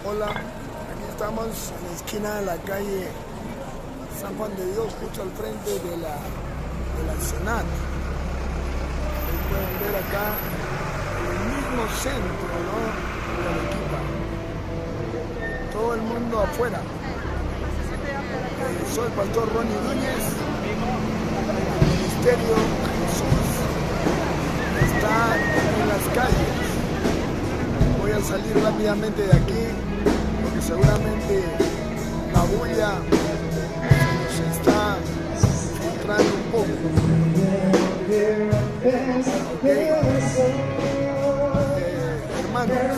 Hola, aquí estamos en la esquina de la calle San Juan de Dios, justo al frente de la Senat. Ahí pueden ver acá en el mismo centro, ¿no?, de Arequipa. Todo el mundo afuera. Soy el pastor Ronnie Núñez. El ministerio Jesús está en las calles. Voy a salir rápidamente de aquí porque seguramente la bulla se nos está filtrando un poco. Okay. Hermanos,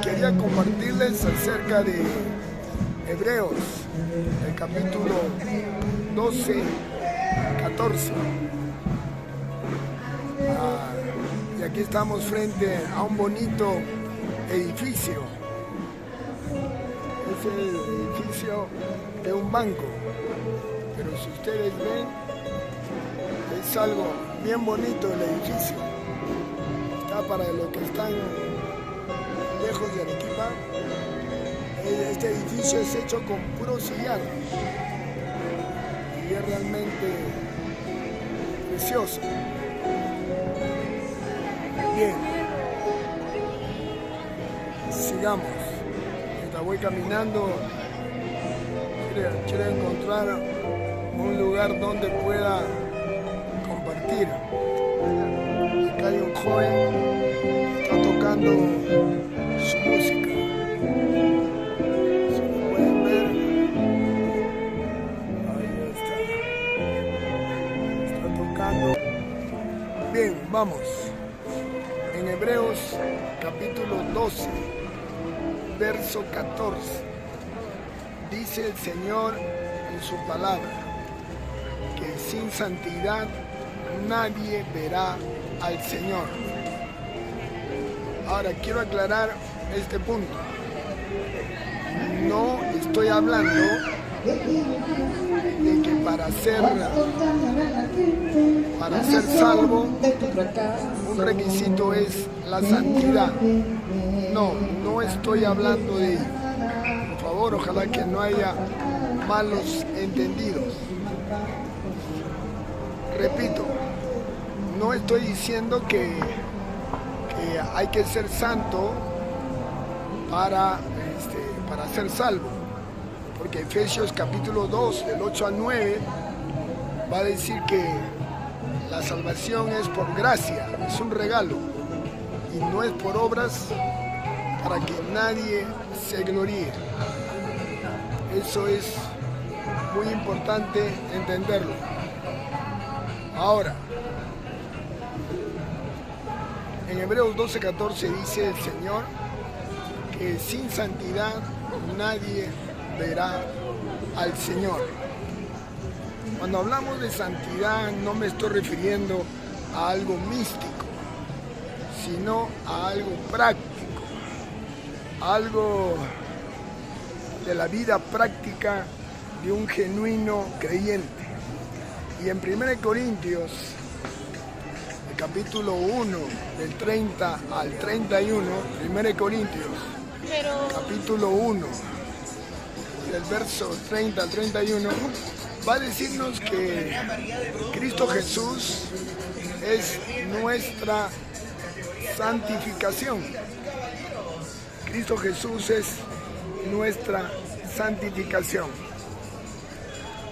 quería compartirles acerca de Hebreos, el capítulo 12, 14. Y aquí estamos frente a un bonito edificio. Es el edificio de un banco, pero si ustedes ven, es algo bien bonito el edificio. Está para los que están lejos de Arequipa. Este edificio es hecho con puro sillar y es realmente precioso. Bien, sigamos. Mientras voy caminando, quiero encontrar un lugar donde pueda compartir. Acá hay un joven que está tocando su música. Si lo pueden ver, ahí está tocando. Bien, vamos. En Hebreos capítulo 12, verso 14, dice el Señor en su palabra que sin santidad nadie verá al Señor. Ahora quiero aclarar este punto. No estoy hablando de que para ser salvo un requisito es la santidad. No estoy hablando de ello. Por favor, ojalá que no haya malos entendidos. Repito, no estoy diciendo que hay que ser santo para ser salvo, porque Efesios capítulo 2, del 8 al 9, va a decir que la salvación es por gracia, es un regalo, y no es por obras para que nadie se gloríe. Eso es muy importante entenderlo. Ahora, en Hebreos 12:14 dice el Señor que sin santidad nadie verá al Señor. Cuando hablamos de santidad no me estoy refiriendo a algo místico, sino a algo práctico, algo de la vida práctica de un genuino creyente. Y en 1 Corintios, el capítulo 1, del 30 al 31, 1 Corintios, capítulo 1, del verso 30 al 31, va a decirnos que Cristo Jesús es nuestra santificación. Cristo Jesús es nuestra santificación.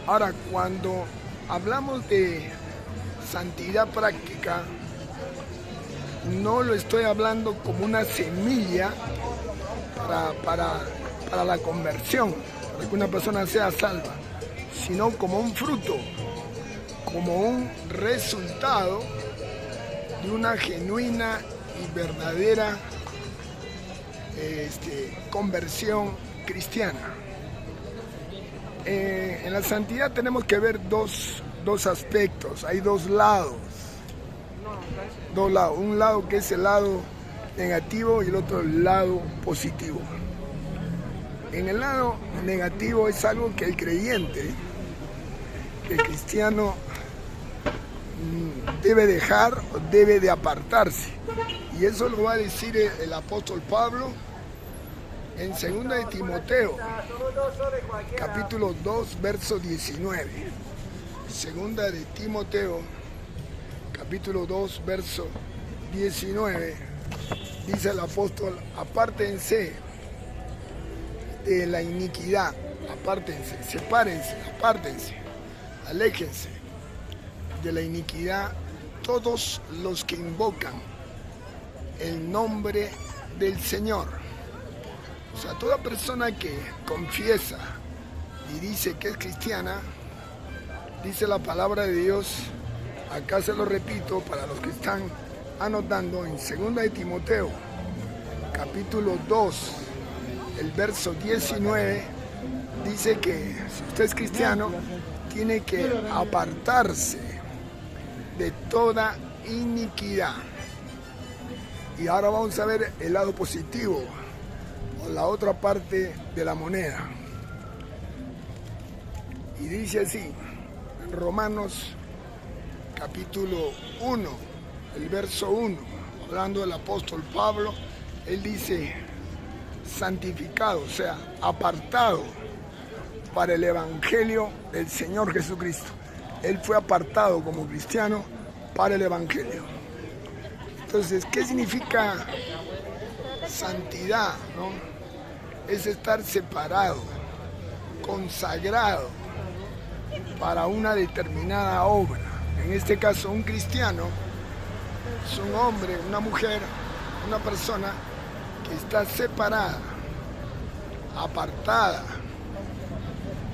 Ahora, cuando hablamos de santidad práctica, no lo estoy hablando como una semilla para la conversión, para que una persona sea salva, sino como un fruto, como un resultado de una genuina y verdadera conversión cristiana. En la santidad tenemos que ver dos aspectos, hay dos lados. Un lado que es el lado negativo y el otro el lado positivo. En el lado negativo es algo que el creyente, que el cristiano debe dejar o debe de apartarse. Y eso lo va a decir el apóstol Pablo en 2 de Timoteo, capítulo 2, verso 19. 2 de Timoteo, capítulo 2, verso 19, dice el apóstol: apártense de la iniquidad, apártense, sepárense, apártense, aléjense de la iniquidad todos los que invocan el nombre del Señor. O sea, toda persona que confiesa y dice que es cristiana, dice la palabra de Dios, acá se lo repito para los que están anotando, en 2 de Timoteo, capítulo 2, el verso 19, dice que si usted es cristiano, tiene que apartarse de toda iniquidad. Y ahora vamos a ver el lado positivo, o la otra parte de la moneda. Y dice así, Romanos capítulo 1, el verso 1, hablando del apóstol Pablo, él dice: santificado, o sea, apartado para el evangelio del Señor Jesucristo. Él fue apartado como cristiano para el evangelio. Entonces, ¿qué significa santidad, no? Es estar separado, consagrado para una determinada obra. En este caso, un cristiano es un hombre, una mujer, una persona que está separada, apartada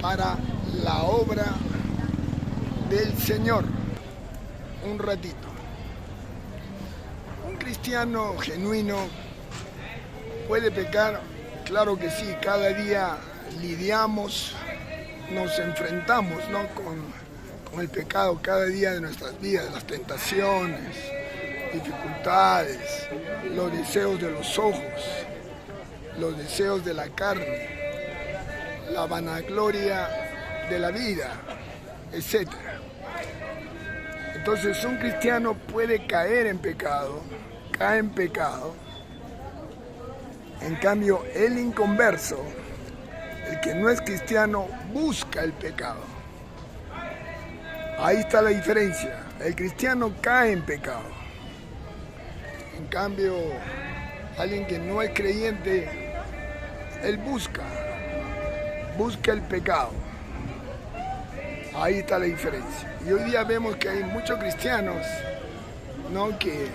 para la obra del Señor. Un ratito. Un cristiano genuino puede pecar, claro que sí. Cada día lidiamos, nos enfrentamos, ¿no?, con el pecado cada día de nuestras vidas, las tentaciones, dificultades, los deseos de los ojos, los deseos de la carne, la vanagloria de la vida, etc. Entonces un cristiano puede caer en pecado, cae en pecado. En cambio, el inconverso, el que no es cristiano, busca el pecado. Ahí está la diferencia. El cristiano cae en pecado. En cambio, alguien que no es creyente, él busca el pecado. Ahí está la diferencia. Y hoy día vemos que hay muchos cristianos, ¿no?, que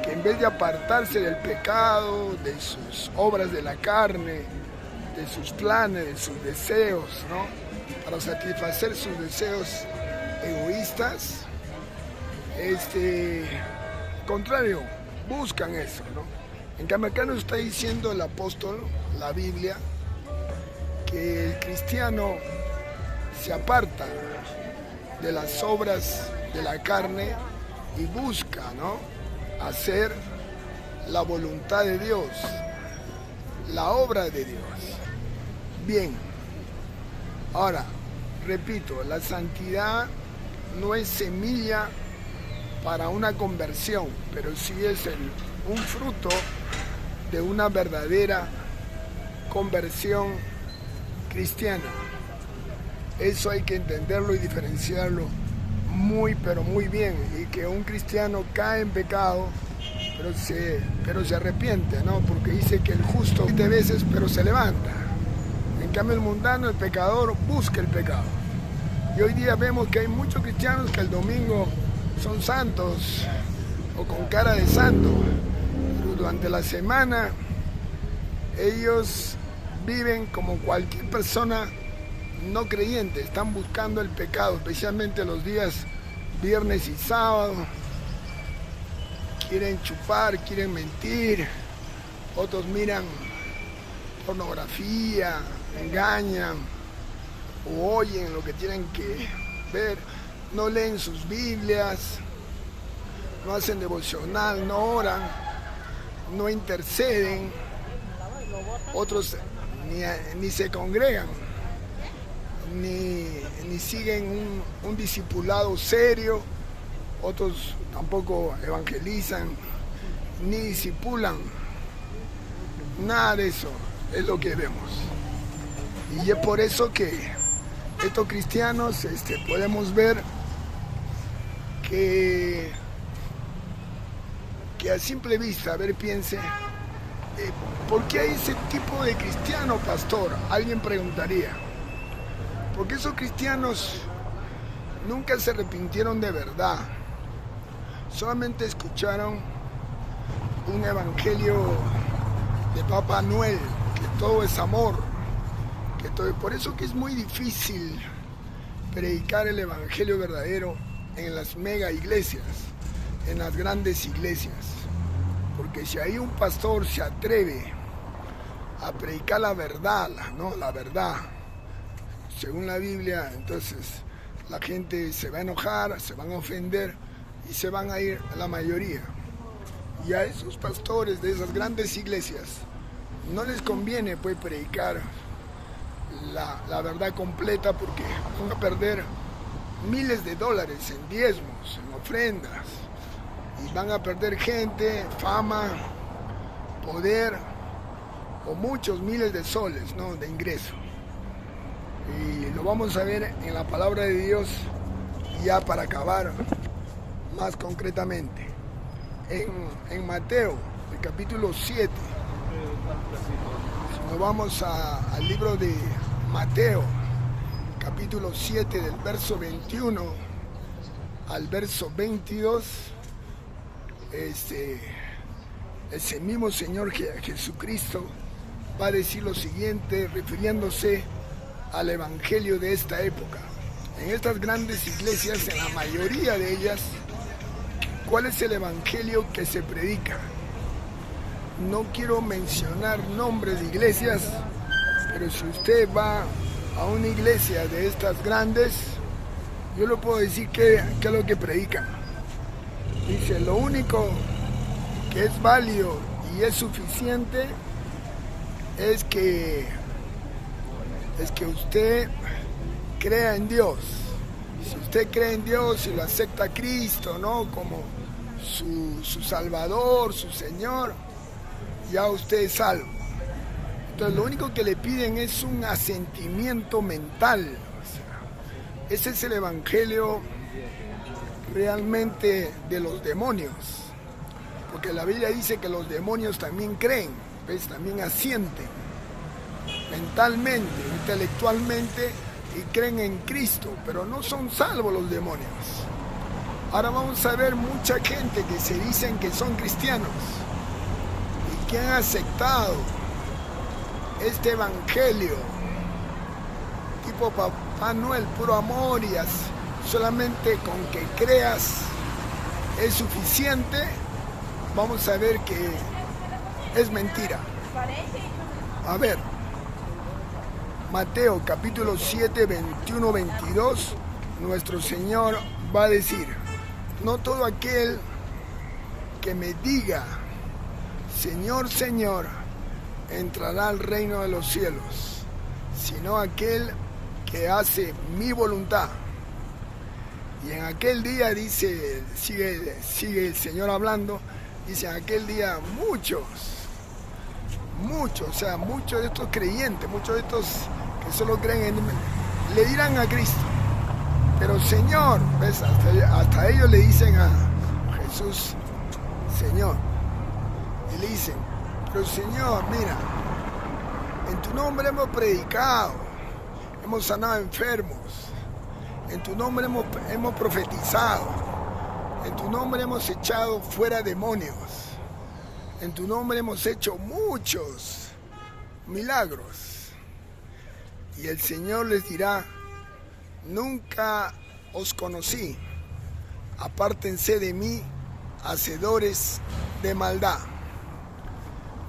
en vez de apartarse del pecado, de sus obras de la carne, de sus planes, de sus deseos, ¿no?, para satisfacer sus deseos egoístas, contrario, buscan eso, ¿no? En cambio, acá nos está diciendo el apóstol, la Biblia, que el cristiano se aparta de las obras de la carne y busca, ¿no?, hacer la voluntad de Dios, la obra de Dios. Bien, ahora, repito, la santidad no es semilla para una conversión, pero sí es un fruto de una verdadera conversión cristiana. Eso hay que entenderlo y diferenciarlo muy, pero muy bien. Y que un cristiano cae en pecado, pero se arrepiente, ¿no? Porque dice que el justo 7 veces, pero se levanta. En cambio, el mundano, el pecador, busca el pecado. Y hoy día vemos que hay muchos cristianos que el domingo son santos o con cara de santo, pero durante la semana ellos viven como cualquier persona no creyente, están buscando el pecado, especialmente los días viernes y sábado. Quieren chupar, quieren mentir, otros miran pornografía, engañan o oyen lo que tienen que ver, no leen sus Biblias, no hacen devocional, no oran, no interceden, otros ni se congregan, ni siguen un discipulado serio, otros tampoco evangelizan, ni discipulan Nada de eso es lo que vemos. Y es por eso que estos cristianos podemos ver que a simple vista, a ver, piense, ¿por qué hay ese tipo de cristiano, pastor? Alguien preguntaría. Porque esos cristianos nunca se arrepintieron de verdad. Solamente escucharon un evangelio de Papá Noel, que todo es amor. Por eso que es muy difícil predicar el evangelio verdadero en las mega iglesias, en las grandes iglesias. Porque si ahí un pastor se atreve a predicar la verdad, ¿no? La verdad, según la Biblia, entonces la gente se va a enojar, se van a ofender y se van a ir la mayoría. Y a esos pastores de esas grandes iglesias no les conviene pues predicar la verdad completa, porque van a perder miles de dólares en diezmos, en ofrendas, y van a perder gente, fama, poder o muchos miles de soles, ¿no?, de ingreso. Y lo vamos a ver en la palabra de Dios ya para acabar más concretamente. En Mateo, el capítulo 7, si nos vamos al libro de Mateo, capítulo 7, del verso 21 al verso 22, ese mismo Señor Jesucristo va a decir lo siguiente, refiriéndose al evangelio de esta época. En estas grandes iglesias, en la mayoría de ellas, ¿cuál es el evangelio que se predica? No quiero mencionar nombres de iglesias, pero si usted va a una iglesia de estas grandes, yo le puedo decir qué es lo que predican. Dice, lo único que es válido y es suficiente es que usted crea en Dios. Si usted cree en Dios y lo acepta a Cristo, ¿no?, como su Salvador, su Señor, ya usted es salvo. Entonces lo único que le piden es un asentimiento mental. O sea, ese es el evangelio realmente de los demonios. Porque la Biblia dice que los demonios también creen, ¿ves?, también asienten mentalmente, intelectualmente, y creen en Cristo, pero no son salvos los demonios. Ahora vamos a ver mucha gente que se dicen que son cristianos y que han aceptado este evangelio tipo Papá Noel, puro amor, y solamente con que creas es suficiente. Vamos a ver que es mentira. A ver, Mateo capítulo 7, 21, 22, nuestro Señor va a decir, no todo aquel que me diga, Señor, Señor, entrará al reino de los cielos, sino aquel que hace mi voluntad. Y en aquel día, dice, sigue el Señor hablando, dice, en aquel día muchos, o sea, muchos de estos creyentes, muchos de estos que solo creen en Él, le dirán a Cristo, pero Señor, ¿ves? Hasta ellos le dicen a Jesús, Señor, y le dicen, pero Señor, mira, en tu nombre hemos predicado, hemos sanado enfermos, en tu nombre hemos profetizado, en tu nombre hemos echado fuera demonios, en tu nombre hemos hecho muchos milagros. Y el Señor les dirá, nunca os conocí, apártense de mí, hacedores de maldad.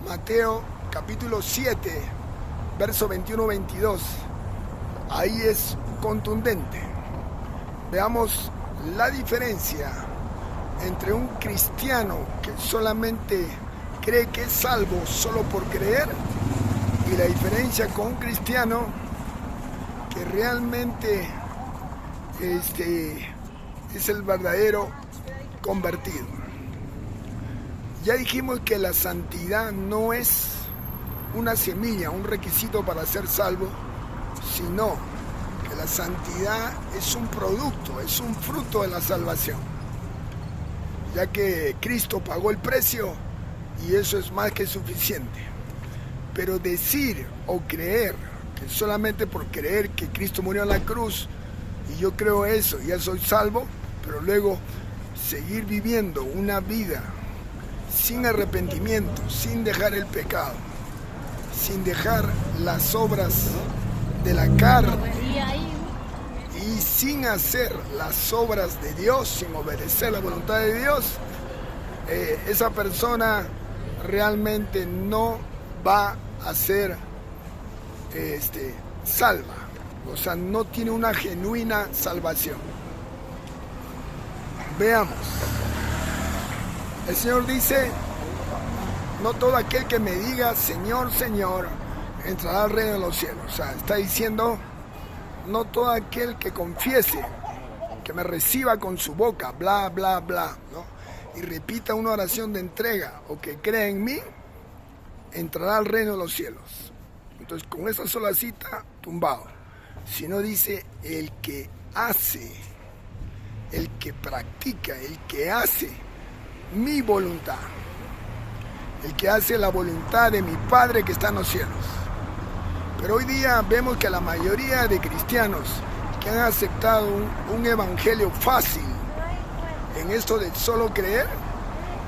Mateo capítulo 7, verso 21-22, ahí es contundente. Veamos la diferencia entre un cristiano que solamente cree que es salvo solo por creer, y la diferencia con un cristiano que realmente es el verdadero convertido. Ya dijimos que la santidad no es una semilla, un requisito para ser salvo, sino que la santidad es un producto, es un fruto de la salvación, ya que Cristo pagó el precio y eso es más que suficiente. Pero decir o creer que solamente por creer que Cristo murió en la cruz y yo creo eso, ya soy salvo, pero luego seguir viviendo una vida sin arrepentimiento, sin dejar el pecado, sin dejar las obras de la carne y sin hacer las obras de Dios, sin obedecer la voluntad de Dios, esa persona realmente no va a ser salva, o sea, no tiene una genuina salvación. Veamos. El Señor dice: no todo aquel que me diga Señor, Señor, entrará al reino de los cielos. O sea, está diciendo, no todo aquel que confiese, que me reciba con su boca, bla, bla, bla, ¿no? Y repita una oración de entrega o que crea en mí, entrará al reino de los cielos. Entonces, con esa sola cita, tumbado. Si no dice el que hace, el que practica, el que hace mi voluntad, el que hace la voluntad de mi Padre que está en los cielos. Pero hoy día vemos que la mayoría de cristianos que han aceptado un evangelio fácil en esto de solo creer,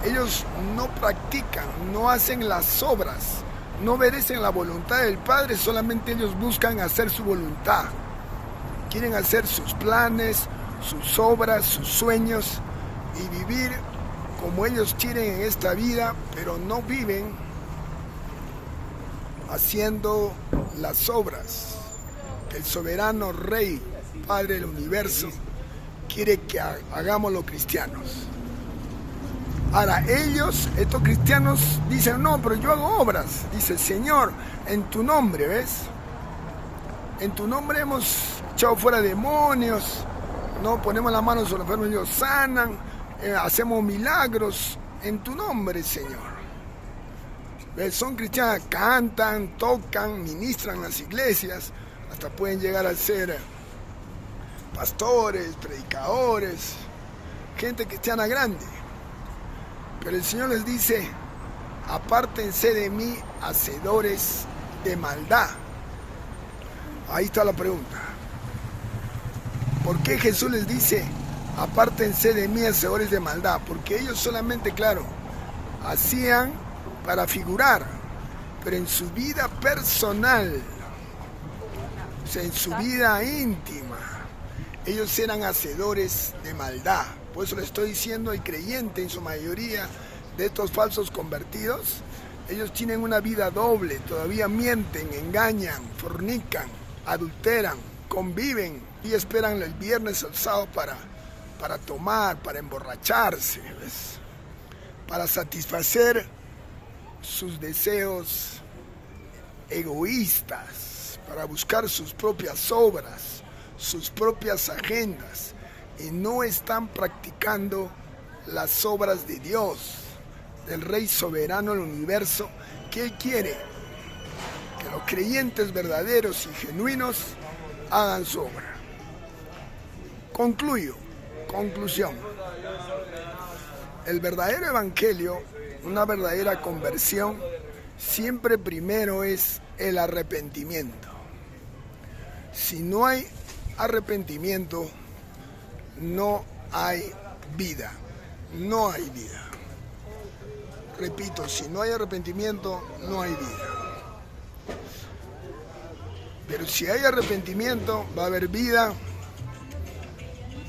ellos no practican, no hacen las obras, no obedecen la voluntad del Padre, solamente ellos buscan hacer su voluntad. Quieren hacer sus planes, sus obras, sus sueños y vivir como ellos quieren en esta vida, pero no viven haciendo las obras que el soberano Rey, Padre del universo, quiere que hagamos los cristianos. Ahora, estos cristianos, dicen, no, pero yo hago obras. Dice, Señor, en tu nombre, ¿ves? En tu nombre hemos echado fuera demonios, no ponemos la mano sobre los enfermos y ellos sanan, hacemos milagros en tu nombre, Señor. ¿Ves? Son cristianos, cantan, tocan, ministran en las iglesias, hasta pueden llegar a ser pastores, predicadores, gente cristiana grande. Pero el Señor les dice, apártense de mí, hacedores de maldad. Ahí está la pregunta. ¿Por qué Jesús les dice, apártense de mí, hacedores de maldad? Porque ellos solamente, claro, hacían para figurar, pero en su vida personal, o sea, en su vida íntima, ellos eran hacedores de maldad. Por eso le estoy diciendo, el creyente en su mayoría de estos falsos convertidos, ellos tienen una vida doble, todavía mienten, engañan, fornican, adulteran, conviven y esperan el viernes o el sábado para tomar, para emborracharse, ¿ves? Para satisfacer sus deseos egoístas, para buscar sus propias obras, sus propias agendas, y no están practicando las obras de Dios, del Rey soberano del universo, que Él quiere que los creyentes verdaderos y genuinos hagan su obra. Conclusión. El verdadero evangelio, una verdadera conversión, siempre primero es el arrepentimiento. Si no hay arrepentimiento, no hay vida. No hay vida. Repito, si no hay arrepentimiento, no hay vida. Pero si hay arrepentimiento, va a haber vida,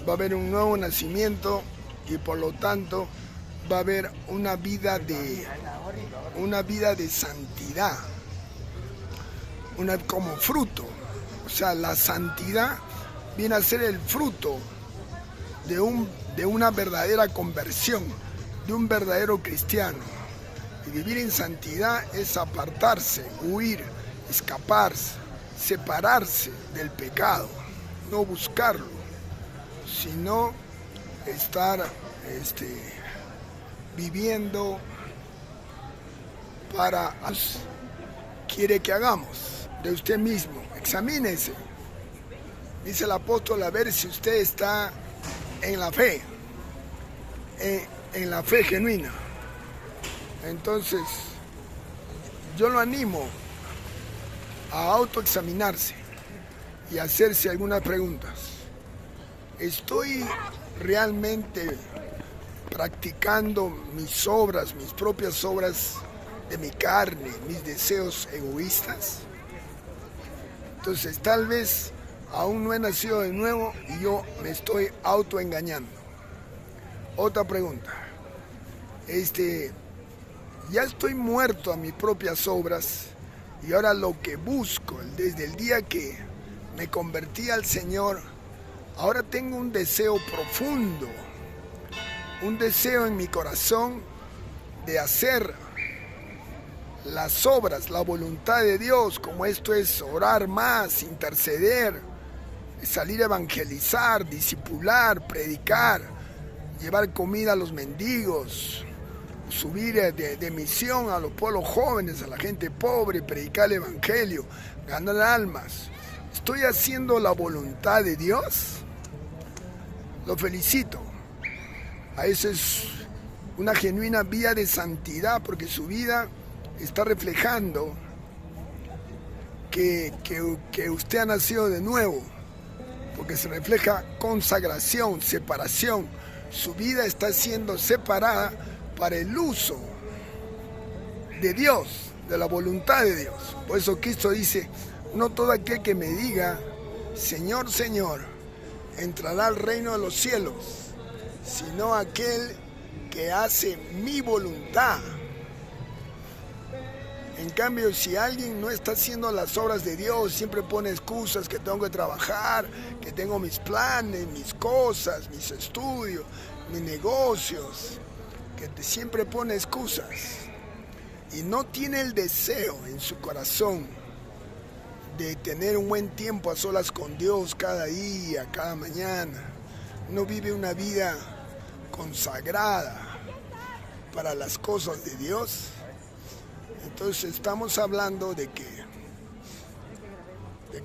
va a haber un nuevo nacimiento y por lo tanto va a haber una vida de santidad, como fruto. O sea, la santidad viene a ser el fruto de una verdadera conversión, de un verdadero cristiano. Y vivir en santidad es apartarse, huir, escaparse, separarse del pecado, no buscarlo, sino estar viviendo para quiere que hagamos de usted mismo. Examínese. Dice el apóstol, a ver si usted está en la fe, en la fe genuina. Entonces, yo lo animo a autoexaminarse y hacerse algunas preguntas. ¿Estoy realmente practicando mis obras, mis propias obras de mi carne, mis deseos egoístas? Entonces, tal vez aún no he nacido de nuevo y yo me estoy autoengañando. Otra pregunta. Ya estoy muerto a mis propias obras y ahora lo que busco, desde el día que me convertí al Señor, ahora tengo un deseo profundo, un deseo en mi corazón de hacer las obras, la voluntad de Dios, como esto es orar más, interceder, salir a evangelizar, discipular, predicar, llevar comida a los mendigos, subir de misión a los pueblos jóvenes, a la gente pobre, predicar el evangelio, ganar almas. ¿Estoy haciendo la voluntad de Dios? Lo felicito. A eso es una genuina vida de santidad, porque su vida está reflejando que usted ha nacido de nuevo, porque se refleja consagración, separación. Su vida está siendo separada para el uso de Dios, de la voluntad de Dios. Por eso Cristo dice, no todo aquel que me diga, Señor, Señor, entrará al reino de los cielos, sino aquel que hace mi voluntad. En cambio, si alguien no está haciendo las obras de Dios, siempre pone excusas, que tengo que trabajar, que tengo mis planes, mis cosas, mis estudios, mis negocios, que siempre pone excusas y no tiene el deseo en su corazón de tener un buen tiempo a solas con Dios cada día, cada mañana, no vive una vida consagrada para las cosas de Dios, entonces estamos hablando de que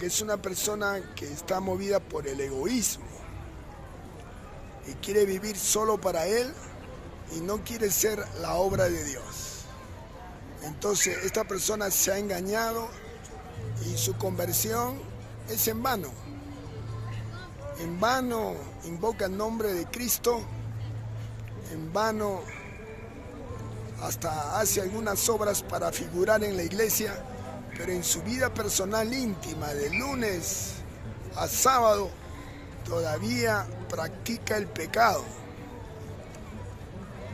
es una persona que está movida por el egoísmo y quiere vivir solo para él y no quiere ser la obra de Dios. Entonces esta persona se ha engañado y su conversión es en vano. En vano invoca el nombre de Cristo, en vano hasta hace algunas obras para figurar en la iglesia, pero en su vida personal íntima, de lunes a sábado, todavía practica el pecado.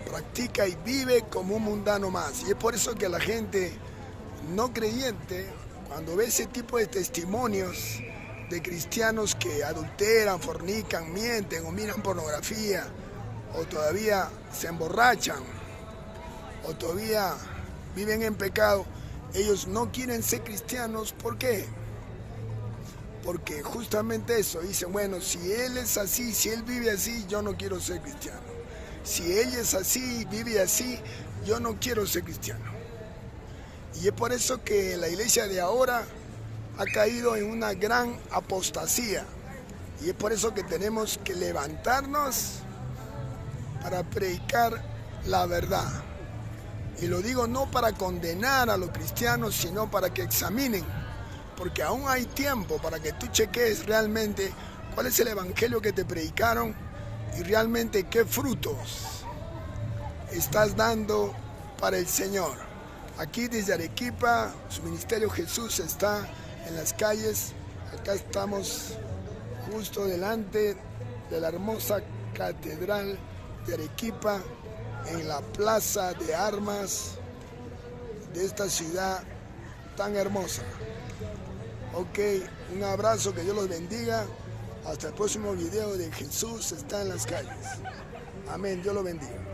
Practica y vive como un mundano más. Y es por eso que la gente no creyente, cuando ve ese tipo de testimonios de cristianos que adulteran, fornican, mienten o miran pornografía, o todavía se emborrachan, o todavía viven en pecado, ellos no quieren ser cristianos. ¿Por qué? Porque justamente eso, dicen, bueno, si él es así, si él vive así, yo no quiero ser cristiano. Si ella es así, vive así, yo no quiero ser cristiano. Y es por eso que la iglesia de ahora ha caído en una gran apostasía. Y es por eso que tenemos que levantarnos para predicar la verdad. Y lo digo no para condenar a los cristianos, sino para que examinen. Porque aún hay tiempo para que tú cheques realmente cuál es el evangelio que te predicaron y realmente qué frutos estás dando para el Señor. Aquí desde Arequipa, su ministerio Jesús está en las calles. Acá estamos justo delante de la hermosa catedral de Arequipa, en la plaza de armas de esta ciudad tan hermosa. Ok, un abrazo, que Dios los bendiga. Hasta el próximo video de Jesús está en las calles. Amén, Dios los bendiga.